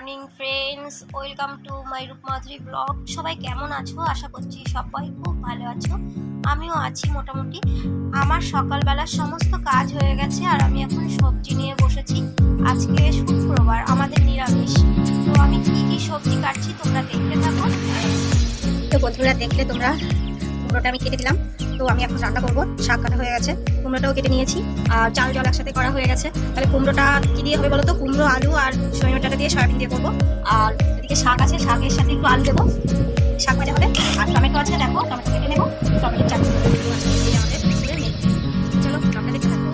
Morning friends, welcome to my Roopmadhuri blog. সবাই কেমন আছো? আশা করছি সবাই খুব ভালো আছো। আমিও আছি মোটামুটি। আমার সকালবেলা সমস্ত কাজ হয়ে গেছে আর আমি এখন সবজি নিয়ে বসেছি। আজকে শুক্রবার, আমাদের নিরামিষ। তো আমি কি কি সবজি কাটছি তোমরা দেখতে থাকো। তো বন্ধুরা, দেখলে তোমরা, কুমড়োটা আমি কেটে দিলাম। তো আমি এখন রান্না করবো। শাক কাটা হয়ে গেছে, কুমড়োটাও কেটে নিয়েছি, আর চাল জল একসাথে করা হয়ে গেছে। তাহলে কুমড়োটা কি দিয়ে হবে বলো তো? কুমড়ো, আলু আর সজনে ডাঁটা দিয়ে, সয়াবিন দিয়ে করবো। আর এদিকে শাক আছে, শাকের সাথে একটু আলু দেবো, শাক ভাজা হবে। আর টমেটো আছে, দেখো টমেটো কেটে নেবো, টমেটোর চাটনি আমাদের মেনু। চলো আমরা দেখতে থাকবো,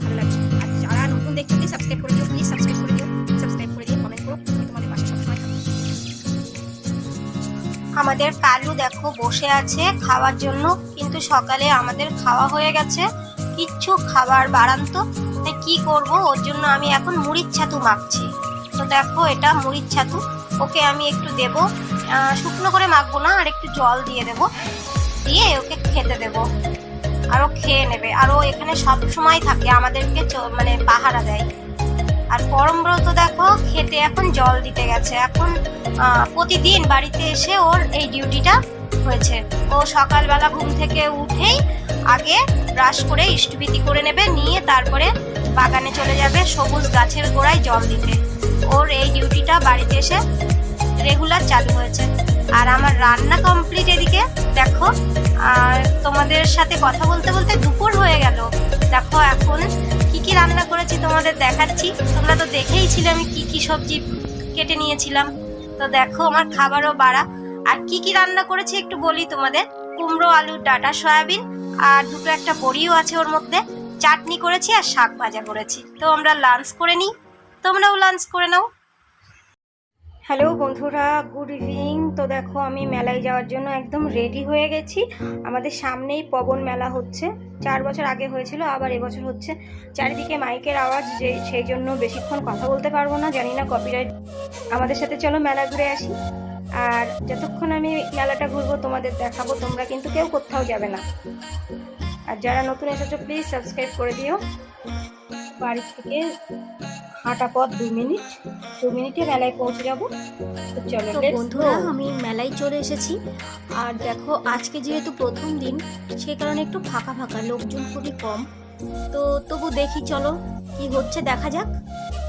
ভালো লাগবে। আর যারা নতুন দেখছো প্লিজ সাবস্ক্রাইব করে দিও, প্লিজ সাবস্ক্রাইব করে দিও, সাবস্ক্রাইব করে দিয়ে কমেন্ট করো। আমি তোমাদের পাশে সবসময় থাকবো। আমাদের কালু দেখো বসে আছে খাওয়ার জন্য, কিন্তু সকালে আমাদের খাওয়া হয়ে গেছে। কিচ্ছু খাবার বাড়ান্ত, তাই কি করব, ওর জন্য আমি এখন মুড়ির ছাতু মাখছি। তো দেখো এটা মুড়ির ছাতু, ওকে আমি একটু দেব, শুকনো করে মাখবো না, আর একটু জল দিয়ে দেব, দিয়ে ওকে খেতে দেব, আর ও খেয়ে নেবে। আর ও এখানে সব সময় থাকে, আমাদেরকে মানে পাহারা দেয়। আর পরমব্রত দেখো খেতে এখন জল দিতে গেছে। এখন প্রতিদিন বাড়িতে এসে ওর এই ডিউটিটা হয়েছে। ও সকালবেলা ঘুম থেকে উঠেই আগে ব্রাশ করে ইষ্টভীতি করে নেবে, নিয়ে তারপরে বাগানে চলে যাবে সবুজ গাছের গোড়ায় জল দিতে। ওর এই ডিউটিটা বাড়িতে এসে রেগুলার চালু হয়েছে। আর আমার রান্না কমপ্লিট এদিকে দেখো। আর তোমাদের সাথে কথা বলতে বলতে দুপুর হয়ে গেল। দেখো এখন কি কি রান্না করেছি তোমাদের দেখাচ্ছি। তোমরা তো দেখেই ছিলে আমি কি কি সবজি কেটে নিয়েছিলাম। তো দেখো আমার খাবারও বাড়া। আর কি কি রান্না করেছি একটু বলি তোমাদের। কুমড়ো, আলু, ডাঁটা, সয়াবিন, আর দুটো একটা বড়িও আছে ওর মধ্যে। চাটনি করেছি আর শাক ভাজা করেছি। তো আমরা লাঞ্চ করে নিই, তোমরাও লাঞ্চ করে নাও। হ্যালো বন্ধুরা, গুড ইভিনিং। তো দেখো আমি মেলায় যাওয়ার জন্য একদম রেডি হয়ে গেছি। আমাদের সামনেই পবন মেলা হচ্ছে, 4 বছর আগে হয়েছিল, আবার এবছর হচ্ছে। চারিদিকে মাইকের আওয়াজ, যে সেই জন্য বেশিক্ষণ কথা বলতে পারবো না, জানি না কপিরাইট। আমাদের সাথে চলো মেলা ঘুরে আসি। আর যতক্ষণ আমি মেলাটা ঘুরবো তোমাদের দেখাবো, তোমরা কিন্তু কেউ কোথাও যাবে না। আর যারা নতুন এসেছো প্লিজ সাবস্ক্রাইব করে দিও। বাড়ি থেকে হাঁটা পথ 2 মিনিটে মেলায় পৌঁছে যাবো। তো চলো বন্ধুরা, আমি মেলায় চলে এসেছি। আর দেখো আজকে যেহেতু প্রথম দিন, সে কারণে একটু ফাঁকা ফাঁকা, লোকজন খুবই কম। তো তবু দেখি, চলো কি হচ্ছে দেখা যাক।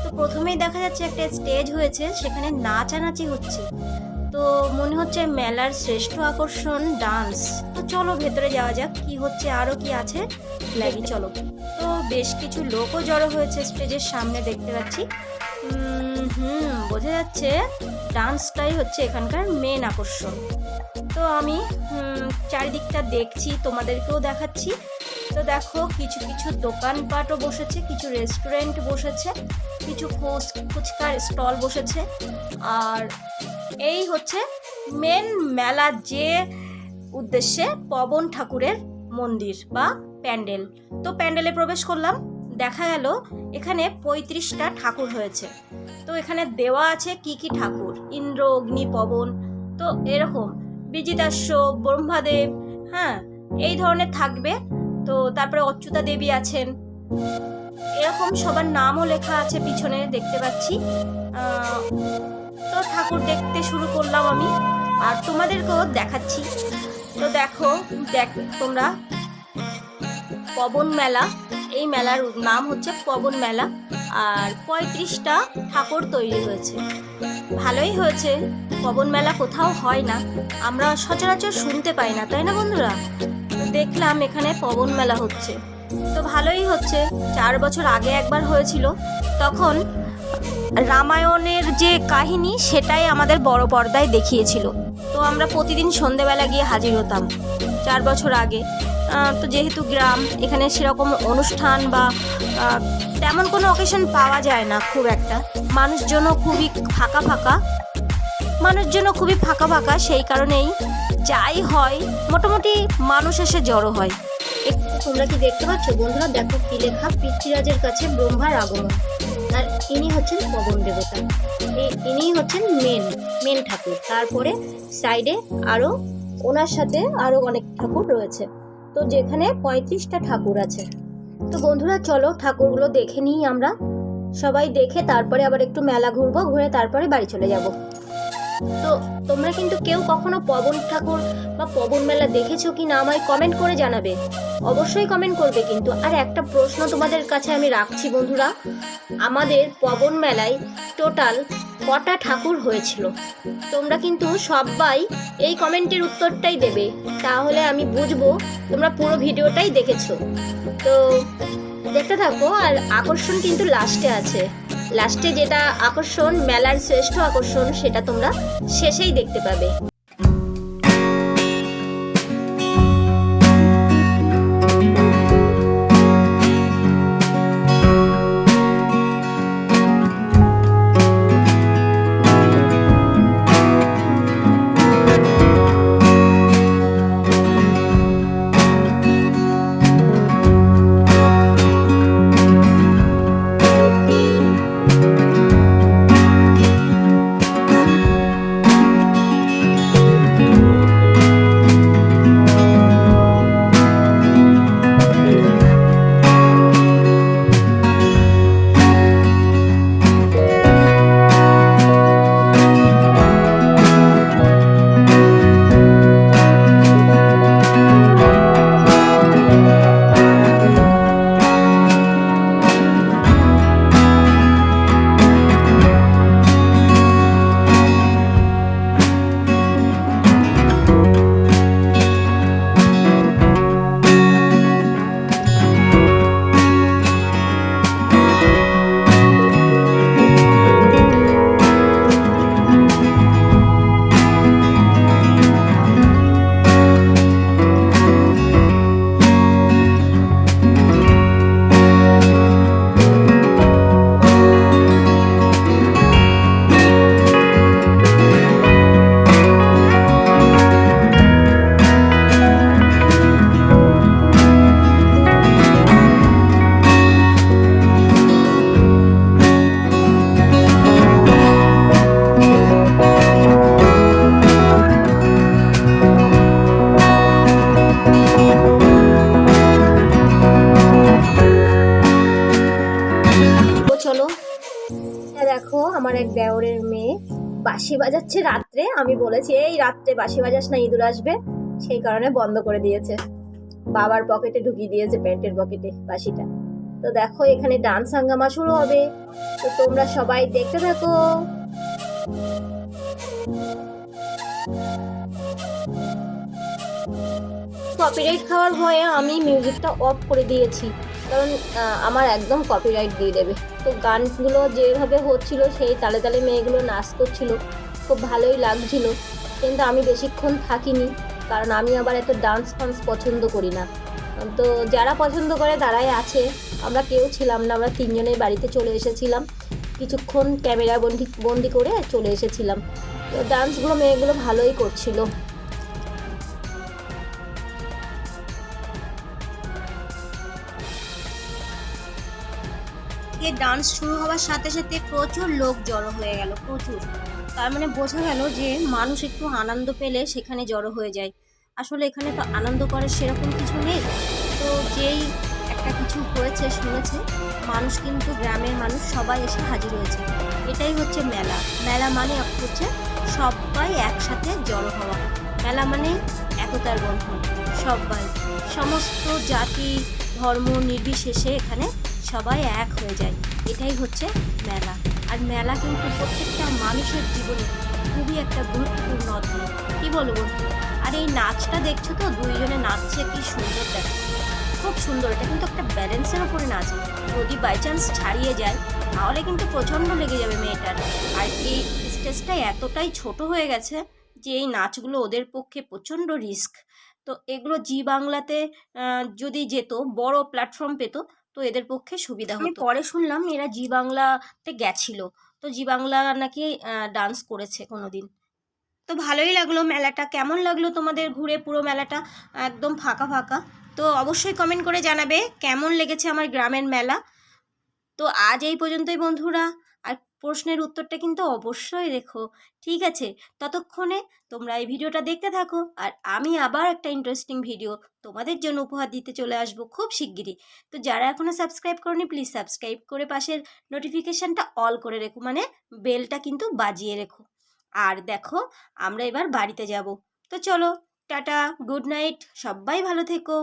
তো প্রথমেই দেখা যাচ্ছে একটা স্টেজ হয়েছে, সেখানে নাচানাচি হচ্ছে। তো মনে হচ্ছে মেলার শ্রেষ্ঠ আকর্ষণ ডান্স। তো চলো ভেতরে যাওয়া যাক, কি হচ্ছে আরো কি আছে লাগি, চলো। তো বেশ কিছু লোকও জড়ো হয়েছে স্টেজের সামনে, দেখতে পাচ্ছি। বোঝা যাচ্ছে ডান্সটাই হচ্ছে এখানকার মেন আকর্ষণ। তো আমি চারিদিকটা দেখছি, তোমাদেরকেও দেখাচ্ছি। তো দেখো কিছু কিছু দোকানপাটও বসেছে, কিছু রেস্টুরেন্ট বসেছে, কিছু ফুচকার স্টল বসেছে। আর এই হচ্ছে মেন মেলা, যে উদ্দেশ্যে পবন ঠাকুরের মন্দির বা প্যান্ডেল। তো প্যান্ডেলে প্রবেশ করলাম, দেখা গেল এখানে 35টা ঠাকুর হয়েছে। তো এখানে দেওয়া আছে কি কি ঠাকুর, ইন্দ্র, অগ্নি, পবন, তো এরকম বিজিতাস্য, ব্রহ্মাদেব, হ্যাঁ এই ধরনের থাকবে। তো তারপরে অচ্যুতা দেবী আছেন, এরকম সবার নামও লেখা আছে পিছনে দেখতে পাচ্ছি। তো ঠাকুর দেখতে শুরু করলাম আমি, আর তোমাদেরকেও দেখাচ্ছি। তো দেখো তোমরা, পবন মেলা, এই মেলার নাম হচ্ছে পবন মেলা। আর 35টা ঠাকুর তৈরি হয়েছে, ভালোই হয়েছে। পবন মেলা কোথাও হয় না, আমরা সচরাচর শুনতে পাই না, তাই না বন্ধুরা? দেখলাম এখানে পবন মেলা হচ্ছে, তো ভালোই হচ্ছে। 4 বছর আগে একবার হয়েছিল, তখন রামায়ণের যে কাহিনী সেটাই আমাদের বড় পর্দায় দেখিয়েছিল। তো আমরা প্রতিদিন সন্ধেবেলা গিয়ে হাজির হতাম 4 বছর আগে। তো যেহেতু গ্রাম, এখানে সেরকম অনুষ্ঠান বা তেমন কোনো অকেশন পাওয়া যায় না খুব একটা, মানুষজনও খুবই ফাঁকা ফাঁকা, সেই কারণেই যাই হয় মোটামুটি মানুষ এসে জড়ো হয়। তোমরা কি দেখতে পাচ্ছ বন্ধুরা? দেখো কি লেখা, পৃথ্বীরাজের কাছে ব্রহ্মার আগমন। আর ইনি হচ্ছেন পবন দেবতা, ইনি হচ্ছেন মেন ঠাকুর। তারপরে সাইডে আরো ওনার সাথে আরো অনেক ঠাকুর রয়েছে। তো যেখানে 35টা ঠাকুর আছে। তো বন্ধুরা চলো ঠাকুরগুলো দেখে নিই আমরা। সবাই দেখে তারপরে আবার একটু মেলা ঘুরবো, ঘুরে তারপরে বাড়ি চলে যাব। তো তোমরা কিন্তু কেউ কখনো পবন ঠাকুর বা পবন মেলা দেখেছো কি না আমায় কমেন্ট করে জানাবে, অবশ্যই কমেন্ট করবে কিন্তু। আর একটা প্রশ্ন তোমাদের কাছে আমি রাখছি বন্ধুরা, আমাদের পবন মেলায় টোটাল কটা ঠাকুর হয়েছিল? তোমরা কিন্তু সবাই এই কমেন্টের উত্তরটাই দেবে, তাহলে আমি বুঝবো তোমরা পুরো ভিডিওটাই দেখেছো। তো দেখতে থাকো, আর আকর্ষণ কিন্তু লাস্টে আছে। লাস্টে যেটা আকর্ষণ, মেলার শ্রেষ্ঠ আকর্ষণ, সেটা তোমরা শেষেই দেখতে পাবে। চলো, দেখো আমার এক দেওরের মেয়ে বাঁশি বাজাচ্ছে রাত্রে। আমি বলেছি এই রাত্রে বাঁশি বাজাস না, ইঁদুর আসবে, সেই কারণে বন্ধ করে দিয়েছে। বাবার পকেটে ঢুকিয়ে দিয়েছে, প্যান্টের পকেটে বাঁশিটা। তো দেখো এখানে ডান্স হাঙ্গামা শুরু হবে, তো তোমরা সবাই দেখতে থাকো। কপিরাইট খাওয়ার ভয়ে আমি মিউজিকটা অফ করে দিয়েছি, কারণ আমার একদম কপিরাইট দিয়ে দেবে। তো গানগুলো যেভাবে হচ্ছিল সেই তালে তালে মেয়েগুলো নাচ করছিল, খুব ভালোই লাগছিল। কিন্তু আমি বেশিক্ষণ থাকিনি, কারণ আমি আবার এত ডান্স ফান্স পছন্দ করি না। তো যারা পছন্দ করে তারাই আছে, আমরা কেউ ছিলাম না, আমরা তিনজনেই বাড়িতে চলে এসেছিলাম। কিছুক্ষণ ক্যামেরা বন্দি করে চলে এসেছিলাম। তো ডান্সগুলো মেয়েগুলো ভালোই করছিল। এই ডান্স শুরু হওয়ার সাথে সাথে প্রচুর লোক জড়ো হয়ে গেল, প্রচুর। তার মানে বোঝা গেল যে মানুষ একটু আনন্দ পেলে সেখানে জড়ো হয়ে যায়। আসলে এখানে তো আনন্দ করার সেরকম কিছু নেই। তো যেই একটা কিছু হয়েছে শুনেছে, মানুষ কিন্তু গ্রামের মানুষ সবাই এসে হাজির হয়েছে। এটাই হচ্ছে মেলা। মেলা মানে হচ্ছে সবাই একসাথে জড়ো হওয়া। মেলা মানে একতার বন্ধন, সবাই সমস্ত জাতি ধর্ম নির্বিশেষে এখানে সবাই এক হয়ে যায়। এটাই হচ্ছে মেলা। আর মেলা কিন্তু প্রত্যেকটা মানুষের জীবনে খুবই একটা গুরুত্বপূর্ণ অধ্যায়, কি বলবো। আর এই নাচটা দেখছো তো, দুইজনে নাচছে, কি সুন্দর দেখো, খুব সুন্দর। এটা কিন্তু একটা ব্যালেন্সের ওপরে নাচ, যদি বাই চান্স ছাড়িয়ে যায় তাহলে কিন্তু প্রচণ্ড লেগে যাবে মেয়েটার। আর এই স্টেজটা এতটাই ছোট হয়ে গেছে যে এই নাচগুলো ওদের পক্ষে প্রচণ্ড রিস্ক। তো এগুলো জি বাংলাতে যদি যেত, বড় প্ল্যাটফর্ম পেত, তো এদের পক্ষে সুবিধা হতো। আমি পরে শুনলাম এরা জি বাংলাতে গেছিল, তো জি বাংলা নাকি ডান্স করেছে কোনোদিন। তো ভালোই লাগলো মেলাটা। কেমন লাগলো তোমাদের ঘুরে পুরো মেলাটা? একদম ফাঁকা ফাঁকা। তো অবশ্যই কমেন্ট করে জানাবে কেমন লেগেছে আমার গ্রামের মেলা। তো আজ এই পর্যন্তই বন্ধুরা। আর প্রশ্নের উত্তরটা কিন্তু অবশ্যই রেখো। ঠিক আছে, ততক্ষণে তোমরা এই ভিডিওটা দেখতে থাকো, আর আমি আবার একটা ইন্টারেস্টিং ভিডিও তোমাদের জন্য উপহার দিতে চলে আসবো খুব শিগগিরই। তো যারা এখনও সাবস্ক্রাইব করনি প্লিজ সাবস্ক্রাইব করে পাশের নোটিফিকেশানটা অল করে রেখো, মানে বেলটা কিন্তু বাজিয়ে রেখো। আর দেখো আমরা এবার বাড়িতে যাব। তো চলো, টাটা, গুড নাইট, সবাই ভালো থেকো।